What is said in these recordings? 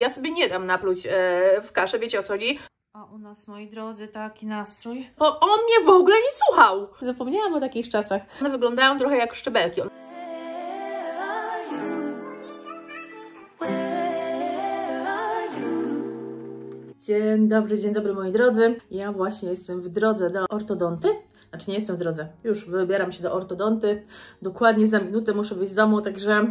Ja sobie nie dam napluć w kaszę, wiecie o co chodzi? A u nas, moi drodzy, taki nastrój. Bo on mnie w ogóle nie słuchał. Zapomniałam o takich czasach. One wyglądają trochę jak szczebelki. Dzień dobry moi drodzy. Ja właśnie jestem w drodze do ortodonty. Znaczy nie jestem w drodze, już wybieram się do ortodonty. Dokładnie za minutę muszę wyjść z domu, także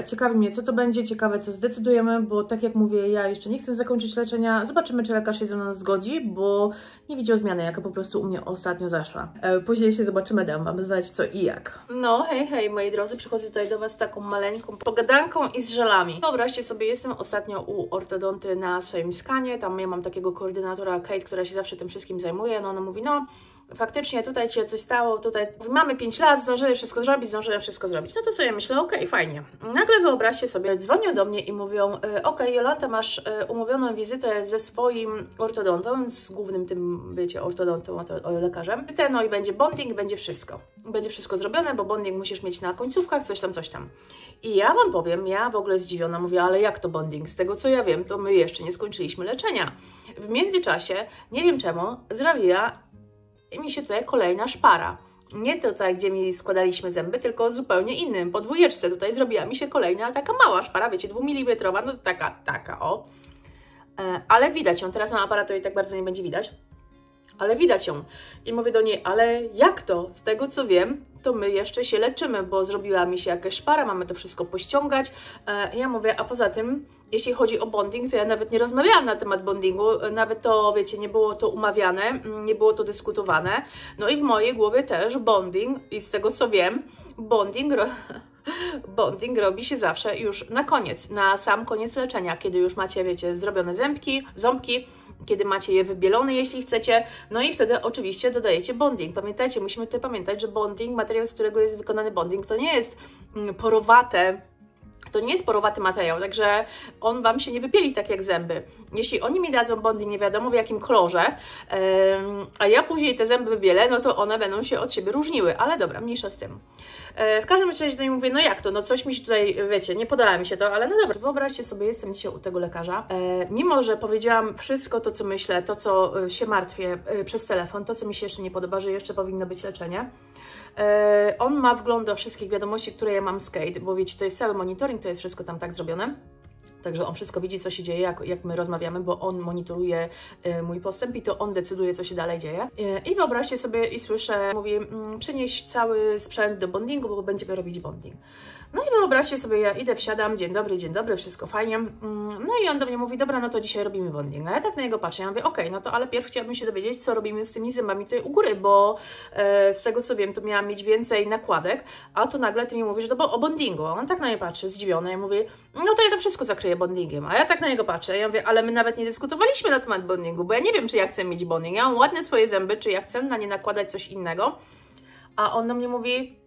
ciekawi mnie co to będzie, ciekawe co zdecydujemy, bo tak jak mówię, ja jeszcze nie chcę zakończyć leczenia. Zobaczymy, czy lekarz się ze mną zgodzi, bo nie widział zmiany, jaka po prostu u mnie ostatnio zaszła. Później się zobaczymy, dam Wam znać co i jak. No hej moi drodzy, przychodzę tutaj do Was z taką maleńką pogadanką i z żelami. Wyobraźcie sobie, jestem ostatnio u ortodonty na swoim skanie, tam ja mam takiego koordynatora Kate, która się zawsze tym wszystkim zajmuje, no ona mówi, no faktycznie tutaj się coś stało, tutaj mamy 5 lat, zdążyłem wszystko zrobić, no to sobie myślę, okej, fajnie. Nagle wyobraźcie sobie, dzwonią do mnie i mówią, okej, Jolanta, masz umówioną wizytę ze swoim ortodontą, z głównym tym, wiecie, ortodontą, lekarzem. No i będzie bonding, będzie wszystko zrobione, bo bonding musisz mieć na końcówkach, coś tam. I ja Wam powiem, ja w ogóle zdziwiona mówię, ale jak to bonding? Z tego co ja wiem, to my jeszcze nie skończyliśmy leczenia. W międzyczasie, nie wiem czemu, zrobiła mi się tutaj kolejna szpara. Nie tutaj, gdzie mi składaliśmy zęby, tylko zupełnie innym. Po dwójeczce tutaj zrobiła mi się kolejna taka mała szpara, wiecie, 2 mm, no taka, o. Ale widać ją, teraz mam aparat, to jej tak bardzo nie będzie widać. Ale widać ją. I mówię do niej, ale jak to? Z tego co wiem, to my jeszcze się leczymy, bo zrobiła mi się jakaś szpara, mamy to wszystko pościągać. Ja mówię, a poza tym, jeśli chodzi o bonding, to ja nawet nie rozmawiałam na temat bondingu, nawet to, wiecie, nie było to umawiane, nie było to dyskutowane. No i w mojej głowie też bonding, i z tego co wiem, bonding robi się zawsze już na koniec, na sam koniec leczenia, kiedy już macie, wiecie, zrobione ząbki, kiedy macie je wybielone, jeśli chcecie, no i wtedy oczywiście dodajecie bonding. Pamiętajcie, musimy tutaj pamiętać, że bonding, materiał, z którego jest wykonany bonding, to nie jest porowaty materiał, także on Wam się nie wypieli tak jak zęby. Jeśli oni mi dadzą bonding nie wiadomo w jakim kolorze, a ja później te zęby wybielę, no to one będą się od siebie różniły, ale dobra, mniejsza z tym. W każdym razie do niej mówię, no jak to, no coś mi się tutaj, wiecie, nie podoba mi się to, ale no dobra, wyobraźcie sobie, jestem dzisiaj u tego lekarza. Mimo że powiedziałam wszystko to, co myślę, to, co się martwię przez telefon, to, co mi się jeszcze nie podoba, że jeszcze powinno być leczenie, on ma wgląd do wszystkich wiadomości, które ja mam z Kate, bo wiecie, to jest cały monitoring, to jest wszystko tam tak zrobione. Także on wszystko widzi, co się dzieje, jak my rozmawiamy, bo on monitoruje mój postęp i to on decyduje, co się dalej dzieje. I wyobraźcie sobie i słyszę, mówi, przynieś cały sprzęt do bondingu, bo będziemy robić bonding. No i wyobraźcie sobie, ja idę, wsiadam, dzień dobry, wszystko fajnie. No i on do mnie mówi, dobra, no to dzisiaj robimy bonding. A ja tak na niego patrzę, ja mówię, okej, no to ale pierw chciałabym się dowiedzieć, co robimy z tymi zębami tutaj u góry, bo z tego co wiem, to miałam mieć więcej nakładek, a tu nagle ty mi mówisz o bondingu. A on tak na mnie patrzy, zdziwiony, ja mówię, no to ja to wszystko zakryję bondingiem. A ja tak na niego patrzę, ja mówię, ale my nawet nie dyskutowaliśmy na temat bondingu, bo ja nie wiem, czy ja chcę mieć bonding. Ja mam ładne swoje zęby, czy ja chcę na nie nakładać coś innego. A on do mnie mówi,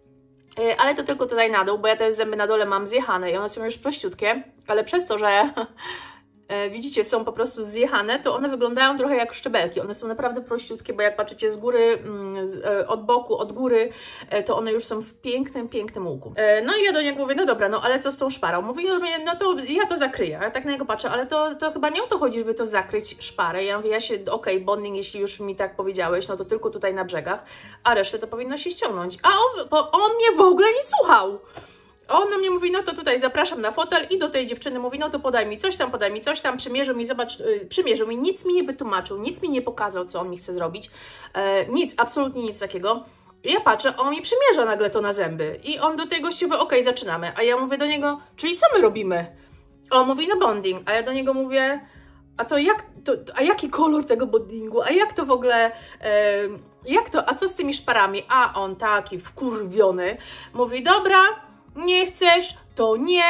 ale to tylko tutaj na dół, bo ja te zęby na dole mam zjechane i one są już prościutkie, ale przez to, że widzicie, są po prostu zjechane, to one wyglądają trochę jak szczebelki. One są naprawdę prościutkie, bo jak patrzycie z góry, od boku, od góry, to one już są w pięknym łuku. No i ja do niego mówię, no dobra, no ale co z tą szparą? Mówi, no to ja to zakryję. Ja tak na niego patrzę, ale to chyba nie o to chodzi, żeby to zakryć szparę. Ja mówię, okej, bonding, jeśli już mi tak powiedziałeś, no to tylko tutaj na brzegach, a resztę to powinno się ściągnąć. A on mnie w ogóle nie słuchał. On do mnie mówi, no to tutaj zapraszam na fotel i do tej dziewczyny mówi, no to podaj mi coś tam, przymierzył mi, zobacz, przymierzył mi, nic mi nie wytłumaczył, nic mi nie pokazał, co on mi chce zrobić, nic, absolutnie nic takiego. I ja patrzę, on mi przymierza nagle to na zęby i on do tej gościowej, okej, zaczynamy, a ja mówię do niego, czyli co my robimy? On mówi, no bonding, a ja do niego mówię, a jaki kolor tego bondingu, a jak to w ogóle, a co z tymi szparami? A on taki wkurwiony, mówi, dobra, nie chcesz, to nie,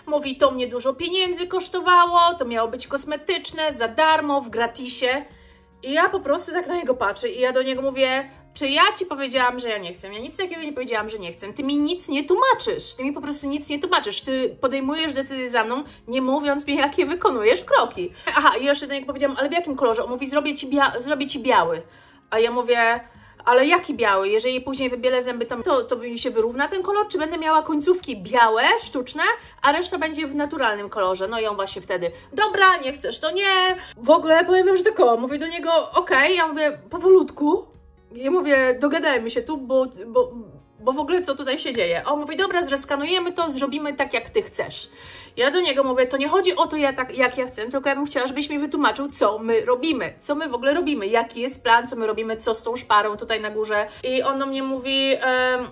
mówi, to mnie dużo pieniędzy kosztowało, to miało być kosmetyczne, za darmo, w gratisie. I ja po prostu tak na niego patrzę i ja do niego mówię, czy ja Ci powiedziałam, że ja nie chcę? Ja nic takiego nie powiedziałam, że nie chcę. Ty mi nic nie tłumaczysz, ty mi po prostu nic nie tłumaczysz. Ty podejmujesz decyzję za mną, nie mówiąc mi, jakie wykonujesz kroki. Aha, i jeszcze do niego powiedziałam, ale w jakim kolorze? On mówi, zrobię ci biały. A ja mówię, ale jaki biały? Jeżeli później wybielę zęby, to mi się wyrówna ten kolor, czy będę miała końcówki białe, sztuczne, a reszta będzie w naturalnym kolorze? No i on właśnie wtedy, dobra, nie chcesz, to nie. W ogóle powiem wam, że tylko, mówię do niego, okej, ja mówię, powolutku. Ja mówię, dogadajmy się tu, bo w ogóle co tutaj się dzieje? On mówi, dobra, zreskanujemy to, zrobimy tak, jak ty chcesz. Ja do niego mówię, to nie chodzi o to, jak ja chcę, tylko ja bym chciała, żebyś mi wytłumaczył, co my robimy. Co my w ogóle robimy, jaki jest plan, co my robimy, co z tą szparą tutaj na górze. I on do mnie mówi,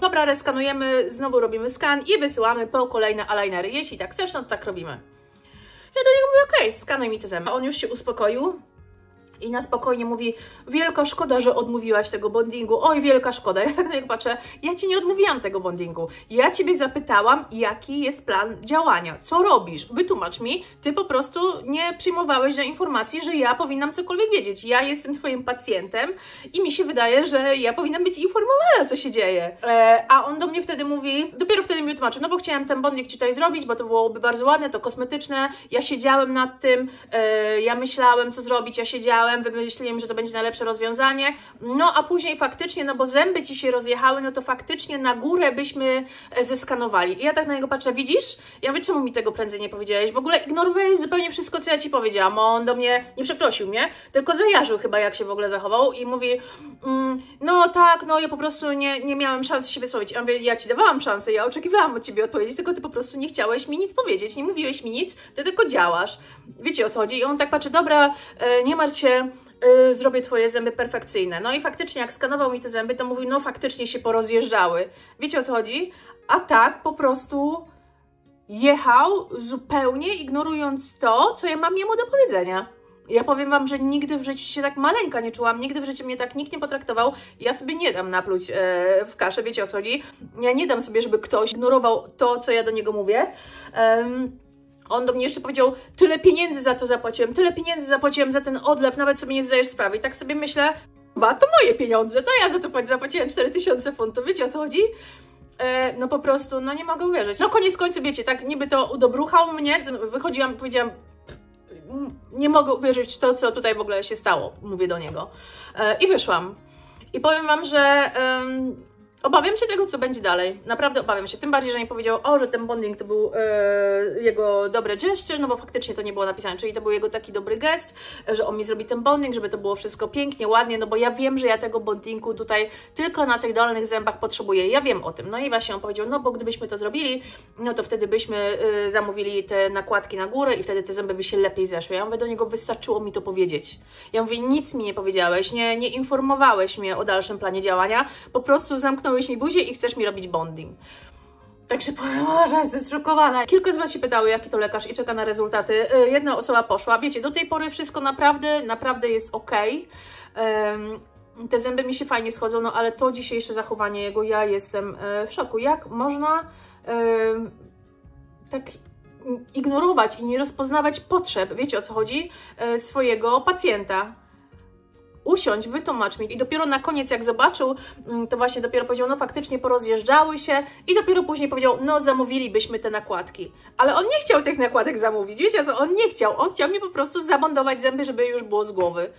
dobra, reskanujemy, znowu robimy skan i wysyłamy po kolejne eyelinery. Jeśli tak chcesz, no to tak robimy. Ja do niego mówię, okej, skanuj mi te zęby. On już się uspokoił. I na spokojnie mówi, wielka szkoda, że odmówiłaś tego bondingu. Oj, wielka szkoda. Ja tak na niego patrzę, ja Ci nie odmówiłam tego bondingu. Ja Ciebie zapytałam, jaki jest plan działania. Co robisz? Wytłumacz mi. Ty po prostu nie przyjmowałeś do informacji, że ja powinnam cokolwiek wiedzieć. Ja jestem Twoim pacjentem i mi się wydaje, że ja powinnam być informowana, co się dzieje. A on do mnie wtedy mówi, dopiero wtedy mi wytłumaczył, no bo chciałem ten bonding Ci tutaj zrobić, bo to byłoby bardzo ładne, to kosmetyczne. Ja siedziałem nad tym, ja myślałem, co zrobić, ja siedziałem, wymyśliłem, że to będzie najlepsze rozwiązanie, no a później faktycznie, no bo zęby Ci się rozjechały, no to faktycznie na górę byśmy zeskanowali. I ja tak na niego patrzę, widzisz? Ja mówię, czemu mi tego prędzej nie powiedziałeś? W ogóle ignorowałeś zupełnie wszystko, co ja Ci powiedziałam. On do mnie nie przeprosił mnie, tylko zajarzył chyba, jak się w ogóle zachował i mówi, no tak, no ja po prostu nie miałem szansy się wysłowić. Ja mówię, ja Ci dawałam szansę, ja oczekiwałam od Ciebie odpowiedzi, tylko Ty po prostu nie chciałeś mi nic powiedzieć, nie mówiłeś mi nic, Ty tylko działasz. Wiecie, o co chodzi? I on tak patrzy, dobra, nie martw się, zrobię Twoje zęby perfekcyjne. No i faktycznie, jak skanował mi te zęby, to mówił, no faktycznie się porozjeżdżały. Wiecie, o co chodzi? A tak po prostu jechał zupełnie ignorując to, co ja mam jemu do powiedzenia. Ja powiem Wam, że nigdy w życiu się tak maleńka nie czułam, nigdy w życiu mnie tak nikt nie potraktował. Ja sobie nie dam napluć w kaszę, wiecie, o co chodzi? Ja nie dam sobie, żeby ktoś ignorował to, co ja do niego mówię. On do mnie jeszcze powiedział, tyle pieniędzy za to zapłaciłem, tyle pieniędzy zapłaciłem za ten odlew, nawet sobie nie zdajesz sprawy. I tak sobie myślę, to moje pieniądze, to ja za to zapłaciłem 4000 funtów, wiecie, o co chodzi? No po prostu, no nie mogę uwierzyć. No koniec końców, wiecie, tak niby to udobruchał mnie, wychodziłam, powiedziałam, nie mogę uwierzyć w to, co tutaj w ogóle się stało, mówię do niego. I wyszłam. I powiem Wam, że obawiam się tego, co będzie dalej. Naprawdę obawiam się. Tym bardziej, że nie powiedział, że ten bonding to był jego dobry gesture, no bo faktycznie to nie było napisane, czyli to był jego taki dobry gest, że on mi zrobi ten bonding, żeby to było wszystko pięknie, ładnie, no bo ja wiem, że ja tego bondingu tutaj tylko na tych dolnych zębach potrzebuję. Ja wiem o tym. No i właśnie on powiedział, no bo gdybyśmy to zrobili, no to wtedy byśmy zamówili te nakładki na górę i wtedy te zęby by się lepiej zeszły. Ja mówię do niego, wystarczyło mi to powiedzieć. Ja mówię, nic mi nie powiedziałeś, nie informowałeś mnie o dalszym planie działania, po prostu zamknąłeś mi buzię i chcesz mi robić bonding. Także powiem, że jestem zszokowana. Kilka z Was się pytały, jaki to lekarz i czeka na rezultaty. Jedna osoba poszła. Wiecie, do tej pory wszystko naprawdę jest ok. Te zęby mi się fajnie schodzą, no ale to dzisiejsze zachowanie jego, ja jestem w szoku. Jak można tak ignorować i nie rozpoznawać potrzeb, wiecie, o co chodzi, swojego pacjenta? Usiądź, wytłumacz mi. I dopiero na koniec, jak zobaczył, to właśnie dopiero powiedział, no faktycznie porozjeżdżały się i dopiero później powiedział, no zamówilibyśmy te nakładki. Ale on nie chciał tych nakładek zamówić, wiecie co, on nie chciał. On chciał mi po prostu zabondować zęby, żeby już było z głowy.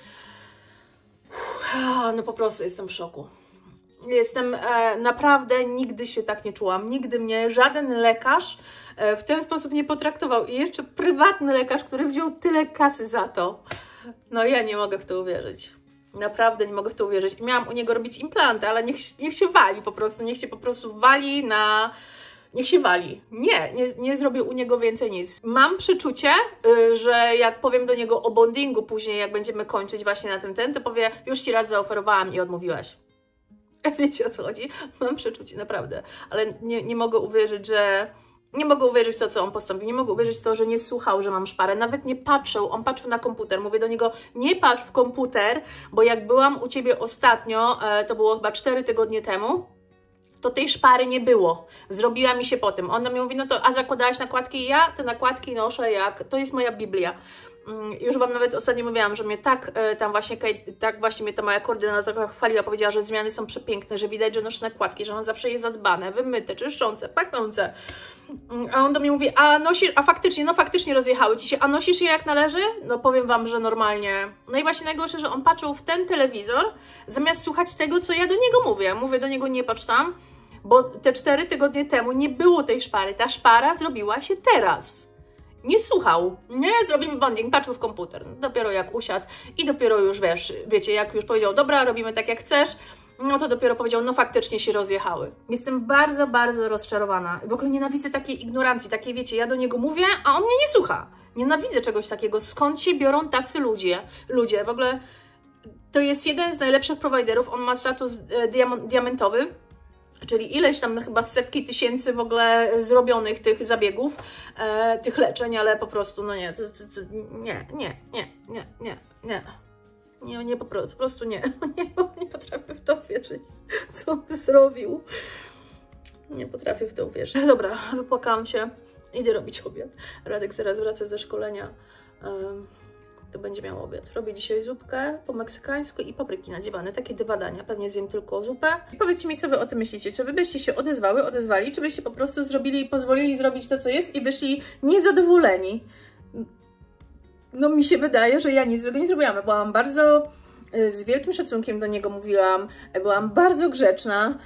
No po prostu jestem w szoku. Jestem naprawdę, nigdy się tak nie czułam. Nigdy mnie żaden lekarz w ten sposób nie potraktował. I jeszcze prywatny lekarz, który wziął tyle kasy za to. No ja nie mogę w to uwierzyć. Naprawdę nie mogę w to uwierzyć. I miałam u niego robić implanty, ale niech się wali po prostu. Niech się po prostu wali na... Niech się wali. Nie zrobię u niego więcej nic. Mam przeczucie, że jak powiem do niego o bondingu później, jak będziemy kończyć właśnie na tym to powie, już Ci raz zaoferowałam i odmówiłaś. Wiecie, o co chodzi? Mam przeczucie, naprawdę. Ale nie mogę uwierzyć, że... Nie mogę uwierzyć w to, co on postąpił. Nie mogę uwierzyć w to, że nie słuchał, że mam szparę. Nawet nie patrzył. On patrzył na komputer. Mówię do niego, nie patrz w komputer, bo jak byłam u Ciebie ostatnio, to było chyba 4 tygodnie temu, to tej szpary nie było. Zrobiła mi się po tym. On do mnie mówi, no to, a zakładałaś nakładki? Ja te nakładki noszę jak... To jest moja Biblia. Już Wam nawet ostatnio mówiłam, że mnie tak właśnie mnie ta moja koordynatorka chwaliła, powiedziała, że zmiany są przepiękne, że widać, że noszę nakładki, że one zawsze jest zadbane, wymyte, czyszczące, pachnące. A on do mnie mówi, a faktycznie rozjechały ci się, a nosisz je jak należy? No powiem wam, że normalnie. No i właśnie najgorsze, że on patrzył w ten telewizor, zamiast słuchać tego, co ja do niego mówię. Mówię do niego, nie patrz tam, bo te 4 tygodnie temu nie było tej szpary. Ta szpara zrobiła się teraz. Nie słuchał. Nie, zrobimy bonding, patrzył w komputer. Dopiero jak usiadł i dopiero już, wiecie, jak już powiedział, dobra, robimy tak jak chcesz, no to dopiero powiedział, no faktycznie się rozjechały. Jestem bardzo, bardzo rozczarowana. W ogóle nienawidzę takiej ignorancji, takiej, wiecie, ja do niego mówię, a on mnie nie słucha. Nienawidzę czegoś takiego. Skąd się biorą tacy ludzie? W ogóle to jest jeden z najlepszych prowajderów, on ma status diamentowy, czyli ileś tam chyba setki tysięcy w ogóle zrobionych tych zabiegów, tych leczeń, ale po prostu, no nie, nie, po prostu nie. Nie potrafię w to uwierzyć, co on zrobił. Nie potrafię w to uwierzyć. Dobra, wypłakałam się, idę robić obiad. Radek zaraz wraca ze szkolenia, to będzie miał obiad. Robię dzisiaj zupkę po meksykańsku i papryki nadziewane, takie dwa dania. Pewnie zjem tylko zupę. I powiedzcie mi, co wy o tym myślicie. Czy wy byście się odezwali, czy byście po prostu pozwolili zrobić to, co jest i wyszli niezadowoleni? No mi się wydaje, że ja nic złego nie zrobiłam. Byłam bardzo z wielkim szacunkiem do niego mówiłam, byłam bardzo grzeczna.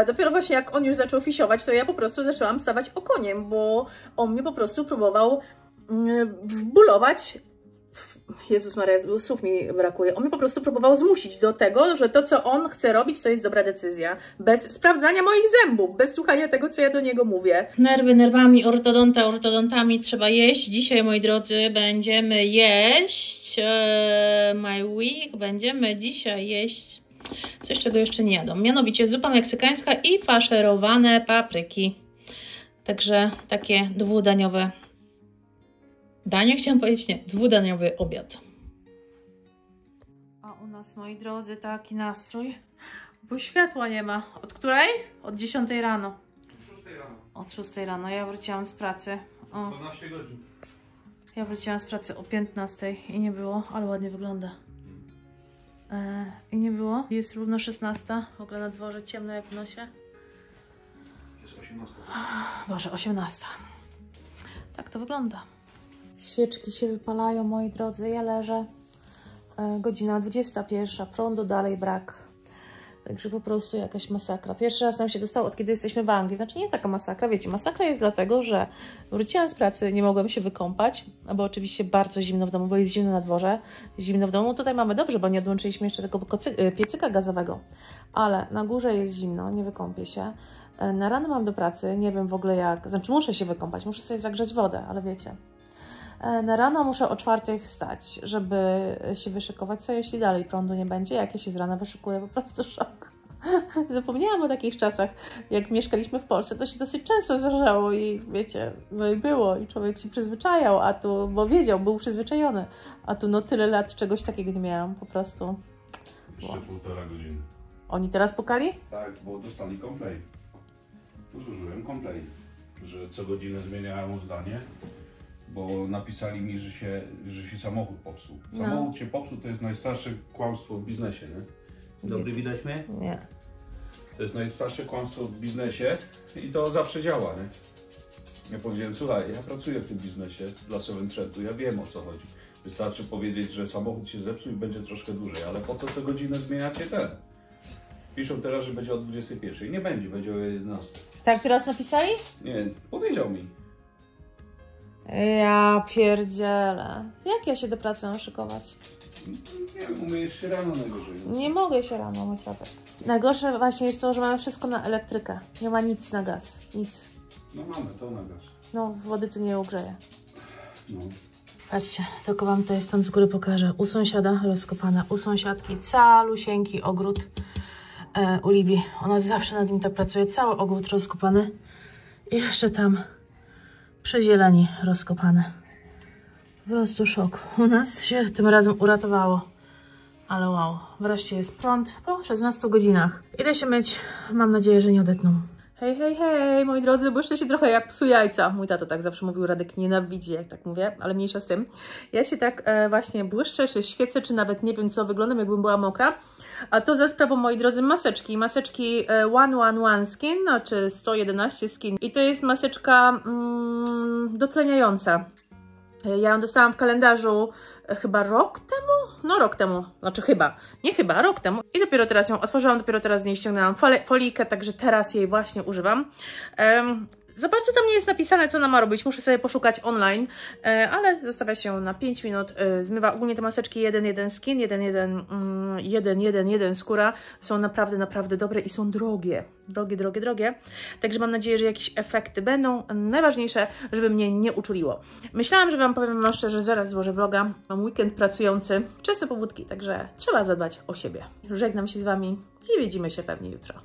Dopiero właśnie jak on już zaczął fisiować, to ja po prostu zaczęłam stawać okoniem, bo on mnie po prostu próbował wbulować. Jezus Maria, słów mi brakuje. On mnie po prostu próbował zmusić do tego, że to, co on chce robić, to jest dobra decyzja. Bez sprawdzania moich zębów, bez słuchania tego, co ja do niego mówię. Nerwy nerwami, ortodontami trzeba jeść. Dzisiaj, moi drodzy, będziemy jeść my week. Będziemy dzisiaj jeść coś, czego jeszcze nie jadą. Mianowicie zupa meksykańska i faszerowane papryki. Także takie dwudaniowe danie, chciałam powiedzieć, nie, dwudaniowy obiad. A u nas, moi drodzy, taki nastrój, bo światła nie ma. Od której? Od 10 rano. Od 6 rano. Od 6 rano. Ja wróciłam z pracy. 12 godzin. Ja wróciłam z pracy o 15 i nie było, ale ładnie wygląda. I nie było. Jest równo 16. W ogóle na dworze ciemno jak w nosie. Jest 18. Boże, 18. Tak to wygląda. Świeczki się wypalają, moi drodzy, ja leżę. Godzina 21, prądu dalej brak. Także po prostu jakaś masakra. Pierwszy raz nam się dostało, od kiedy jesteśmy w Anglii. Znaczy nie taka masakra, wiecie, masakra jest dlatego, że wróciłam z pracy, nie mogłam się wykąpać, bo oczywiście bardzo zimno w domu, bo jest zimno na dworze. Zimno w domu, tutaj mamy dobrze, bo nie odłączyliśmy jeszcze tego piecyka gazowego. Ale na górze jest zimno, nie wykąpię się. Na rano mam do pracy, nie wiem w ogóle jak, znaczy muszę się wykąpać, muszę sobie zagrzać wodę, ale wiecie. Na rano muszę o 4 wstać, żeby się wyszykować, co jeśli dalej prądu nie będzie, jak ja się z rana wyszykuję, po prostu szok. Zapomniałam o takich czasach, jak mieszkaliśmy w Polsce, to się dosyć często zdarzało i wiecie, no i było i człowiek się przyzwyczajał, a tu, bo wiedział, był przyzwyczajony, a tu no tyle lat czegoś takiego nie miałam, po prostu. Jeszcze 1,5 godziny. Oni teraz pukali? Tak, bo dostali complaint. Tu zużyłem complaint, że co godzinę zmieniają zdanie, bo napisali mi, że się samochód popsuł. Samochód się popsuł, to jest najstarsze kłamstwo w biznesie, nie? Dobry, widać mnie? Nie. To jest najstarsze kłamstwo w biznesie i to zawsze działa, nie? Ja powiedziałem, słuchaj, ja pracuję w tym biznesie dla Seven Trendu, ja wiem o co chodzi. Wystarczy powiedzieć, że samochód się zepsuł i będzie troszkę dłużej, ale po co godzinę zmieniacie ten? Piszą teraz, że będzie o 21. Nie będzie, będzie o 11. Tak teraz napisali? Nie, powiedział mi. Ja pierdzielę. Jak ja się do pracy mam szykować? Nie wiem, umyjesz się rano najgorzej. Nie mogę się rano myć łapek. Najgorsze właśnie jest to, że mamy wszystko na elektrykę. Nie ma nic na gaz. Nic. No mamy to na gaz. No, wody tu nie ugrzeje. No. Patrzcie, tylko wam to jest stąd z góry pokażę. U sąsiada rozkopana, u sąsiadki calusieńki ogród u Libii. Ona zawsze nad nim tak pracuje. Cały ogród rozkopany. I jeszcze tam przy zieleni rozkopane. Po prostu szok. U nas się tym razem uratowało. Ale wow, wreszcie jest prąd po 16 godzinach. Idę się myć. Mam nadzieję, że nie odetną. Hej, hej, hej, moi drodzy, błyszczę się trochę jak psu jajca. Mój tato tak zawsze mówił, Radek nienawidzi, jak tak mówię, ale mniejsza z tym. Ja się tak właśnie błyszczę, czy świecę, czy nawet nie wiem co, wyglądam jakbym była mokra. A to za sprawą, moi drodzy, maseczki. Maseczki 111 Skin, no, czy 111 Skin. I to jest maseczka dotleniająca. Ja ją dostałam w kalendarzu chyba rok temu? No rok temu, znaczy rok temu. I dopiero teraz ją otworzyłam, dopiero teraz z niej ściągnęłam folijkę, także teraz jej właśnie używam. Zobaczcie, co tam nie jest napisane, co ona ma robić. Muszę sobie poszukać online, ale zostawia się na 5 minut. Zmywa ogólnie te maseczki 1.1 Skin, 1.1 skóra. Są naprawdę, naprawdę dobre i są drogie. Drogie. Także mam nadzieję, że jakieś efekty będą. Najważniejsze, żeby mnie nie uczuliło. Myślałam, że Wam powiem szczerze, zaraz złożę vloga. Mam weekend pracujący, częste pobudki, także trzeba zadbać o siebie. Żegnam się z Wami i widzimy się pewnie jutro.